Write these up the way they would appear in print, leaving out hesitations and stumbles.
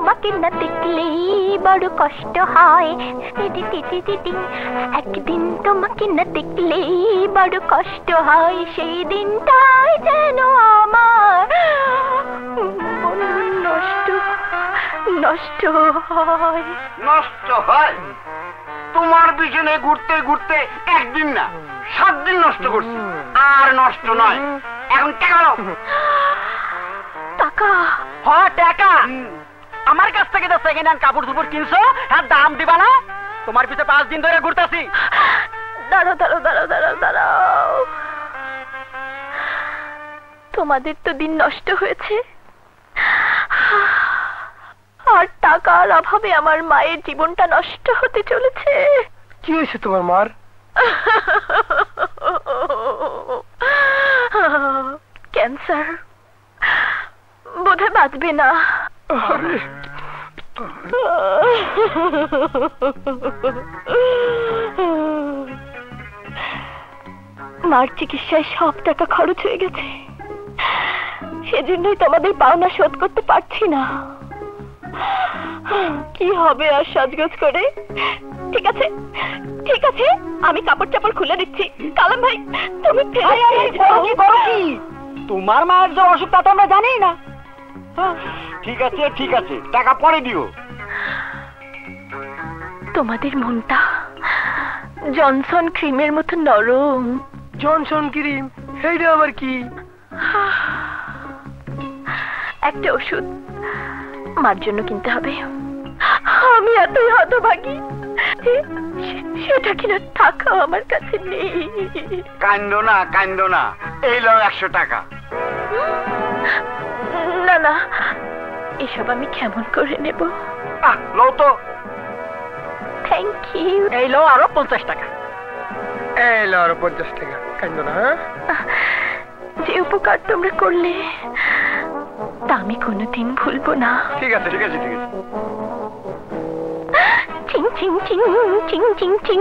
তোমাকে না দেখলেই বড় কষ্ট হয়, একদিন তোমাকে না দেখলেই বড় কষ্ট হয়, সেই দিনটাই যেন আমার নষ্ট নষ্ট হয়। নষ্ট হয়? তোমার পিছনে ঘুরতে ঘুরতে একদিন না 7 দিন নষ্ট করছি, আর নষ্ট নয়। এখন টাকা দাও। টাকা? হ্যাঁ টাকা। আমার কাছ থেকে তো সেকেন্ড হ্যান্ড কাপড় চোপড় কিনছো, হ্যাঁ দাম দিবা না? তোমার পিছে 5 দিন ধরে ঘুরতেছি। দাঁড়াও দাঁড়াও দাঁড়াও দাঁড়াও দাঁড়াও, তোমাদের তো দিন নষ্ট হয়েছে, আর টাকার অভাবে আমার মায়ের জীবনটা নষ্ট হতে চলেছে। কি হয়েছে তোমার মার? ক্যান্সার, বোধহয় বাঁচবে না। মার চিকিৎসায় সব টাকা খরচ হয়ে গেছে, সেজন্যই তোমাদের পাওনা শোধ করতে পারছি না। কি হবে আর সাজগোজ করে? ঠিক আছে ঠিক আছে, আমি কাপড় চাপড় খুলে দিচ্ছি। কালাম ভাই তুমি তোমার মায়ের যে অসুখ তা তো আমরা জানি না। ঠিক আছে ঠিক আছে, টাকা পরে দিও। তোমাদের মনটা জনসন ক্রিমের মতো নরম। Johnson cream? এইটা আবার কি? একটা ওষুধ মার জন্য কিনতে হবে। আমি এতই হতভাগী, সেটা কিনা টাকা আমার কাছে নেই। কান্দো না কান্দো না, এই লও 100 টাকা। না না, এসব আমি কেমন করে নেব? লও তো। Thank you. এই লো আরো 50 টাকা। এই লো আরো 50 টাকা। কান্দো না। যে উপকার তোমরা করলে তা আমি কোনোদিন ভুলবো না। ঠিক আছে ঠিক আছে ঠিক আছে। চিং চিং চিং চিং চিং চিং,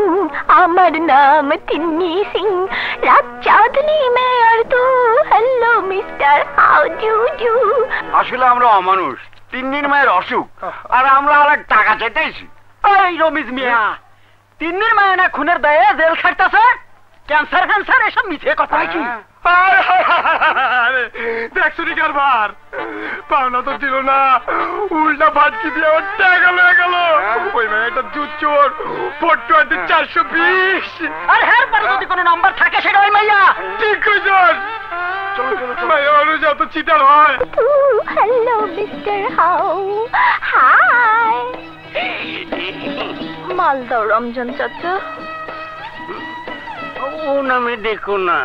আমার নাম তিন্নি সিং, রাত চাঁদনি মে আর তু, hello mister, how do do. আসলে আমরা অমানুষ, 3 দিন মায়ের অসুখ, আর আমরা আর টাকা চাইতেছি। এই রমিজ মিয়া, 3 দিন মায়ে না খুনের দায়ে জেল খাটতেছে, ক্যান্সার ক্যান্সার এসব মিছে কথা কি? দেখছো নি কারবার, পাওনা তো ছিল না, উল্টা ফাটকি দিয়ে ওর টাকা লয়ে গেল। ওই ভাই একটা জুত চোর, ফটো আছে 420। আর হ্যাঁ পরে যদি কোনো নাম্বার থাকে সেটা ওই মাইয়া। ঠিক কইছস। চলো চলো ভাই, ওরে যত চিটার হয়। Hello mister, how hi. মালদাও রমজান চাচা। ও নামে দেখো না,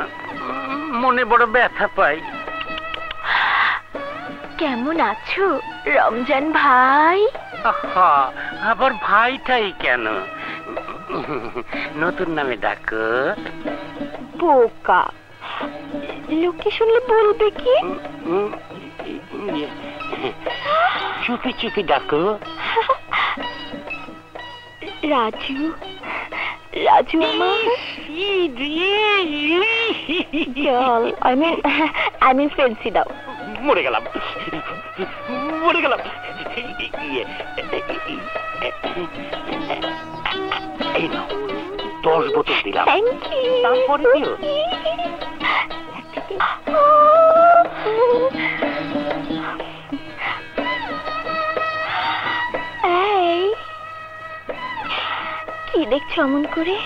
মনে বড় ব্যথা পাই। কেমন আছো রমজান ভাই? আবার ভাইটাই কেন? নতুন নামে ডাকো। বোকা, লোকে শুনলে বলবে কি? চুপি চুপি ডাকো। রাজু, রাজু আমার I mean ফেন্সি দাও। মরে গেলাম মরে গেলাম। এই নাও 10 বোতল দিলাম। Thank you. তারপরে দিও। এই কি দেখছো অমন করে?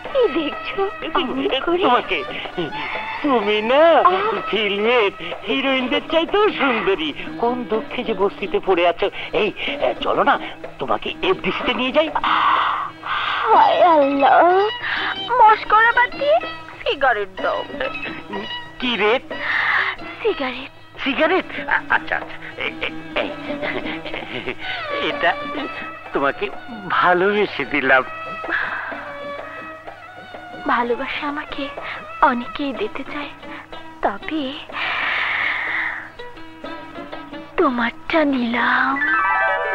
কি দেখছো তোমাকে? তুমি না ফিল্মের হিরোইনদের চাইতেও সুন্দরী। কোন দুঃখে যে বস্তিতে পড়ে আছো। এই চলো না, তোমাকে এফডিসিতে নিয়ে যাই। হায় আল্লাহ, মস্করা বাদ দিয়ে সিগারেট দাও। কি রেট? সিগারেট। সিগারেট? আচ্ছা আচ্ছা, এটা তোমাকে ভালোবেসে দিলাম। ভালোবাসা আমাকে অনেকেই দিতে চায়, তবে তোমারটা নিলাম।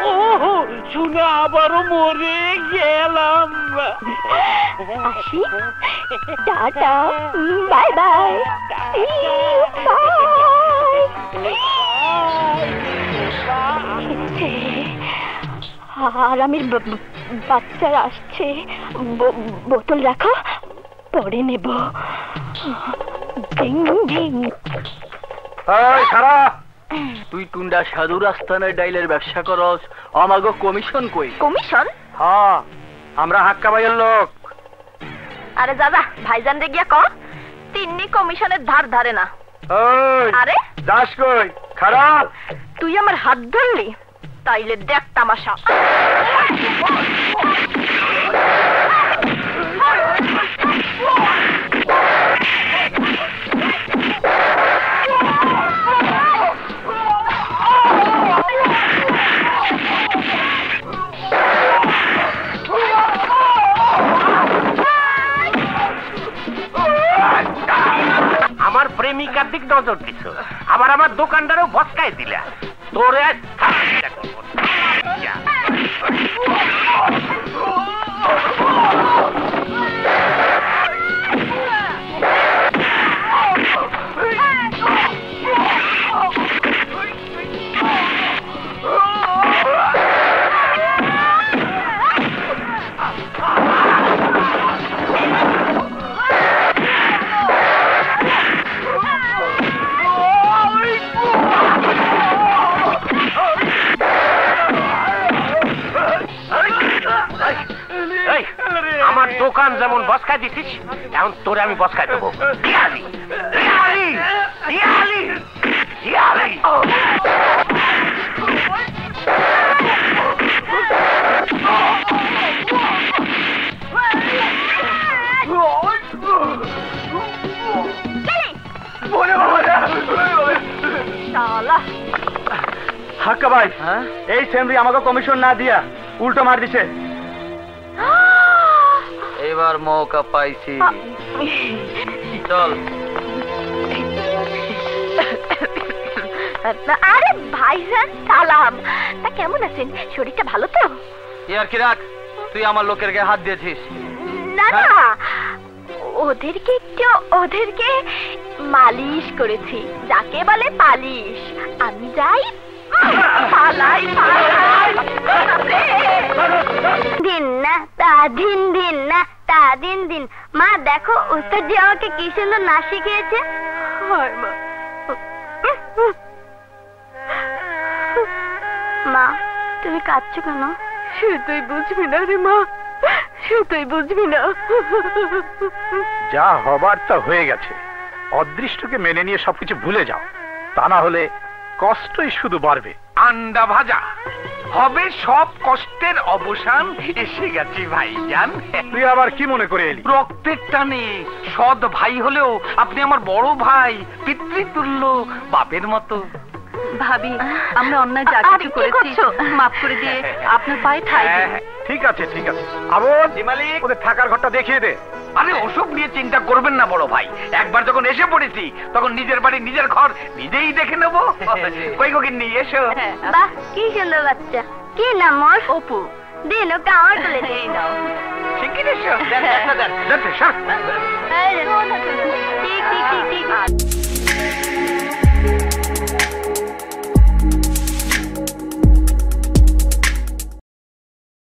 ও শুনে আবারও মরে গেলাম। আসি, টাটা, বাই বাই, বাই। আর আমি বাচ্চারা আসছে, বোতল রাখো, পরে নেব। তুই টুন্ডা সাধু রাস্তানের ডাইলের ব্যবসা করস, আমাগো কমিশন কই? কমিশন? হ্যাঁ, আমরা হাক্কা ভাইয়ের লোক। আরে দাদা, ভাইজান রে গিয়া ক তিন্নি কমিশনের ধার ধারে না। আরে দাস কই? খারাপ। তুই আমার হাত ধরলি, তাইলে দেখ তামাশা। আমার প্রেমিকার দিক নজর দিছ, আবার আমার দোকানদারও বসকায় দিলা। তোরে আজ আমার দোকান যেমন বসকায় দিছিস, এখন তোরে আমি বসকায় দেবো। হাক্কা ভাই, এই সেমরি আমাকে কমিশন না দিয়া উল্টো মার দিছে। এবার মৌকা পাইছি, চল। আরে ভাইজান সালাম, তা কেমন আছেন? শরীরটা ভালো তো? ইয়ার কি রাখ, তুই আমার লোকের গায়ে হাত দিয়েছিস। না না, ওদেরকে মালিশ করেছি, যাকে বলে পালিশ। আমি যাই দিন না তা দিন দিন না তা দিন দিন। মা দেখো, উস্তাদ জি আমাকে কি সুন্দর নাচ শিখিয়েছে। মা, তুমি কাঁদছো কেন? সে তুই বুঝবি না রে মা, সে তুই বুঝবি না। যা হবার তা হয়ে গেছে, অদৃষ্টকে মেনে নিয়ে সবকিছু ভুলে যাও, তা না হলে কষ্টই শুধু বাড়বে। আন্ডা ভাজা হবে, সব কষ্টের অবসান এসে গেছে ভাইজান। তুই আবার কি মনে করে এলি? রক্তের টানে সৎ ভাই হলেও আপনি আমার বড় ভাই, পিতৃতুল্য, বাপের মতো। ভাবি, আমরা অন্যায় যা কিছু করেছি মাফ করে দিয়ে আপনার পায়ে ঠাঁই দিই। ঠিক আছে ঠিক আছে, আবার ওদের থাকার ঘরটা দেখিয়ে দে। আরে ওসব নিয়ে চিন্তা করবেন না বড় ভাই, একবার যখন এসে পড়েছি তখন নিজের বাড়ি নিজের ঘর নিজেই দেখে নেবো। কই গো গিন্নি, এসো। বাহ, কি সুন্দর বাচ্চা। কি নাম ওর? অপু। দিন ওকে আমার কোলে দে। নাও। শিগগির এসো। দেখ, ঠিক ঠিক ঠিক ঠিক।